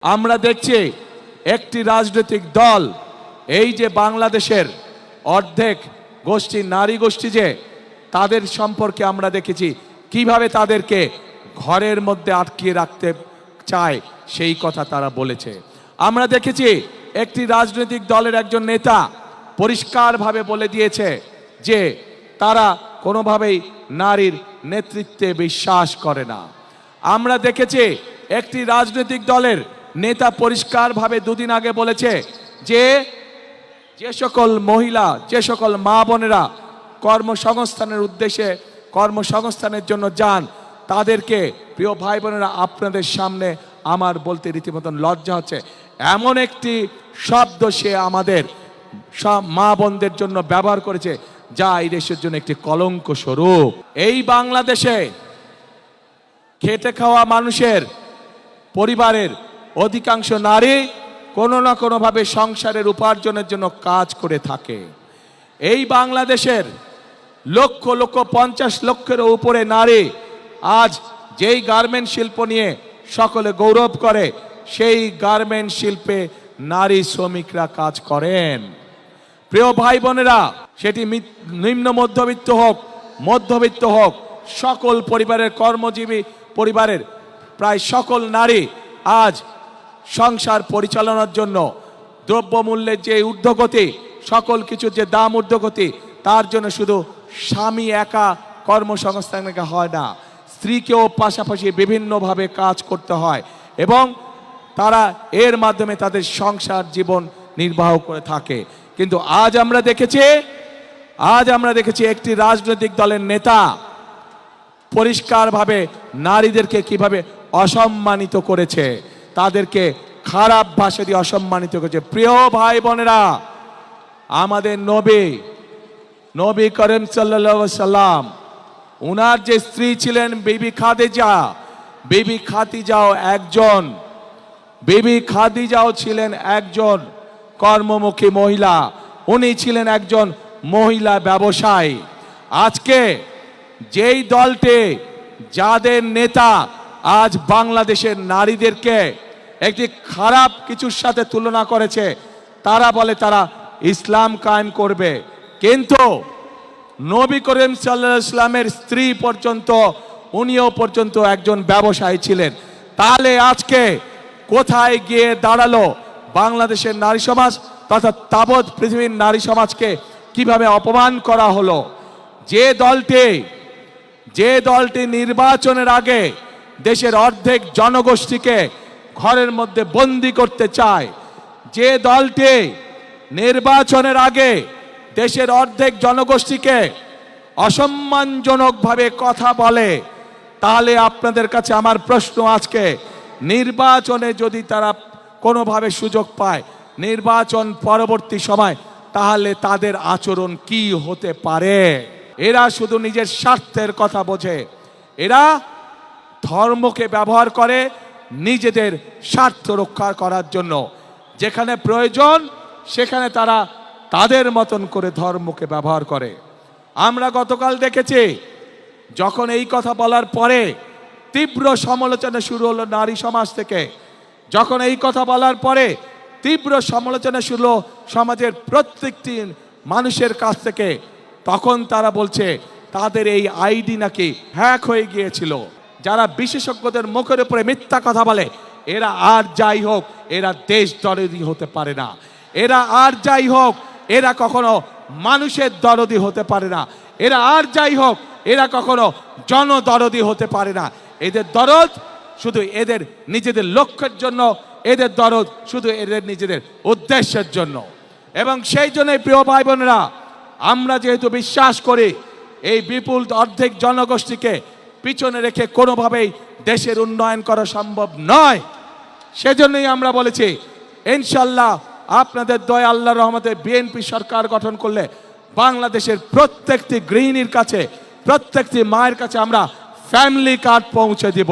আমরা দেখছি একটি রাজনৈতিক দল এই যে বাংলাদেশের অর্ধেক গোষ্ঠী নারী গোষ্ঠী যে তাদের সম্পর্কে আমরা দেখেছি কিভাবে তাদেরকে ঘরের মধ্যে আটকিয়ে রাখতে চায় সেই কথা তারা বলেছে। আমরা দেখেছি একটি রাজনৈতিক দলের একজন নেতা পরিষ্কারভাবে বলে দিয়েছে যে তারা কোনোভাবেই নারীর নেতৃত্বে বিশ্বাস করে না। আমরা দেখেছি একটি রাজনৈতিক দলের নেতা পরিষ্কারভাবে দুদিন আগে বলেছে যে যে সকল মহিলা যে সকল মা বোনেরা কর্মসংস্থানের উদ্দেশ্যে কর্মসংস্থানের জন্য যান তাদেরকে প্রিয় ভাই বোনেরা আপনাদের সামনে আমার বলতে রীতিমতন লজ্জা হচ্ছে, এমন একটি শব্দ সে আমাদের সব মা বোনদের জন্য ব্যবহার করেছে যা এই দেশের জন্য একটি কলঙ্ক স্বরূপ। এই বাংলাদেশে খেটে খাওয়া মানুষের পরিবারের অধিকাংশ নারী কোনো না কোনোভাবে সংসারের উপার্জনের জন্য কাজ করে থাকে। এই বাংলাদেশের লক্ষ লক্ষ 50 লক্ষের উপরে নারী আজ যেই গার্মেন্ট শিল্প নিয়ে সকলে গৌরব করে সেই গার্মেন্ট শিল্পে নারী শ্রমিকরা কাজ করেন। প্রিয় ভাই বোনেরা, সেটি নিম্ন মধ্যবিত্ত হোক সকল পরিবারের কর্মজীবী পরিবারের প্রায় সকল নারী আজ সংসার পরিচালনার জন্য দ্রব্যমূল্যের যে ঊর্ধ্বগতি, সকল কিছুর যে দাম ঊর্ধ্বগতি, তার জন্য শুধু স্বামী একা কর্মসংস্থান হয় না, স্ত্রীকেও পাশাপাশি বিভিন্নভাবে কাজ করতে হয় এবং তারা এর মাধ্যমে তাদের সংসার জীবন নির্বাহ করে থাকে। কিন্তু আজ আমরা দেখেছি একটি রাজনৈতিক দলের নেতা পরিষ্কারভাবে নারীদেরকে কিভাবে অসম্মানিত করেছে, তাদেরকে খারাপ ভাষা দিয়ে অসম্মানিত করেছে। প্রিয় ভাই বোনেরা, আমাদের নবী করিম সাল্লাল্লাহু আলাইহি সাল্লাম উনার যে স্ত্রী ছিলেন বিবি খাদিজাও ছিলেন একজন কর্মমুখী মহিলা, উনি ছিলেন একজন মহিলা ব্যবসায়ী। আজকে যেই দলটি যাদের নেতা আজ বাংলাদেশের নারীদেরকে একটি খারাপ কিছুর সাথে তুলনা করেছে, তারা বলে তারা ইসলাম কায়েম করবে, কিন্তু নবী করিম সাল্লাল্লাহু আলাইহি ওয়াসাল্লামের স্ত্রী পর্যন্ত উনিও পর্যন্ত একজন ব্যবসায়ী ছিলেন। তাহলে আজকে কোথায় গিয়ে দাঁড়ালো বাংলাদেশের নারী সমাজ তথা তাবৎ পৃথিবীর নারী সমাজকে কিভাবে অপমান করা হলো? যে দলটি নির্বাচনের আগে দেশের অর্ধেক জনগোষ্ঠীকে ঘরের মধ্যে বন্দী করতে চায়, যে দলটি নির্বাচনের আগে দেশের অর্ধেক জনগোষ্ঠীকে অসম্মানজনকভাবে কথা বলে, তাহলে আপনাদের কাছে আমার প্রশ্ন, আজকে নির্বাচনে যদি তারা কোনোভাবে সুযোগ পায় নির্বাচন পরবর্তী সময়, তাহলে তাদের আচরণ কি হতে পারে? এরা শুধু নিজের স্বার্থের কথা বোঝে, এরা ধর্মকে ব্যবহার করে নিজেদের স্বার্থ রক্ষা করার জন্য। যেখানে প্রয়োজন সেখানে তারা তাদের মতন করে ধর্মকে ব্যবহার করে। আমরা গতকাল দেখেছি যখন এই কথা বলার পরে তীব্র সমালোচনা শুরু হলো নারী সমাজ থেকে, যখন এই কথা বলার পরে তীব্র সমালোচনা শুরু হলো সমাজের প্রত্যেকটি মানুষের কাছ থেকে, তখন তারা বলছে তাদের এই আইডি নাকি হ্যাক হয়ে গিয়েছিল। যারা বিশেষজ্ঞদের মুখের উপরে মিথ্যা কথা বলে, এরা আর যাই হোক এরা দেশ দরদি হতে পারে না, এরা আর যাই হোক এরা কখনো মানুষের দরদি হতে পারে না, এরা আর যাই হোক এরা কখনো জনদরদি হতে পারে না। এদের দরদ শুধু এদের নিজেদের লক্ষ্যের জন্য, এদের দরদ শুধু এদের নিজেদের উদ্দেশ্যের জন্য। এবং সেই জন্যই প্রিয় ভাই বোনেরা, আমরা যেহেতু বিশ্বাস করি এই বিপুল অর্ধেক জনগোষ্ঠীকে পিছনে রেখে কোনোভাবেই দেশের উন্নয়ন করা সম্ভব নয়, সেজন্যই আমরা বলেছি ইনশাল্লাহ আপনাদের দয়া আল্লাহর রহমতে বিএনপি সরকার গঠন করলে বাংলাদেশের প্রত্যেকটি গৃহিণীর কাছে, প্রত্যেকটি মায়ের কাছে আমরা ফ্যামিলি কার্ড পৌঁছে দিব।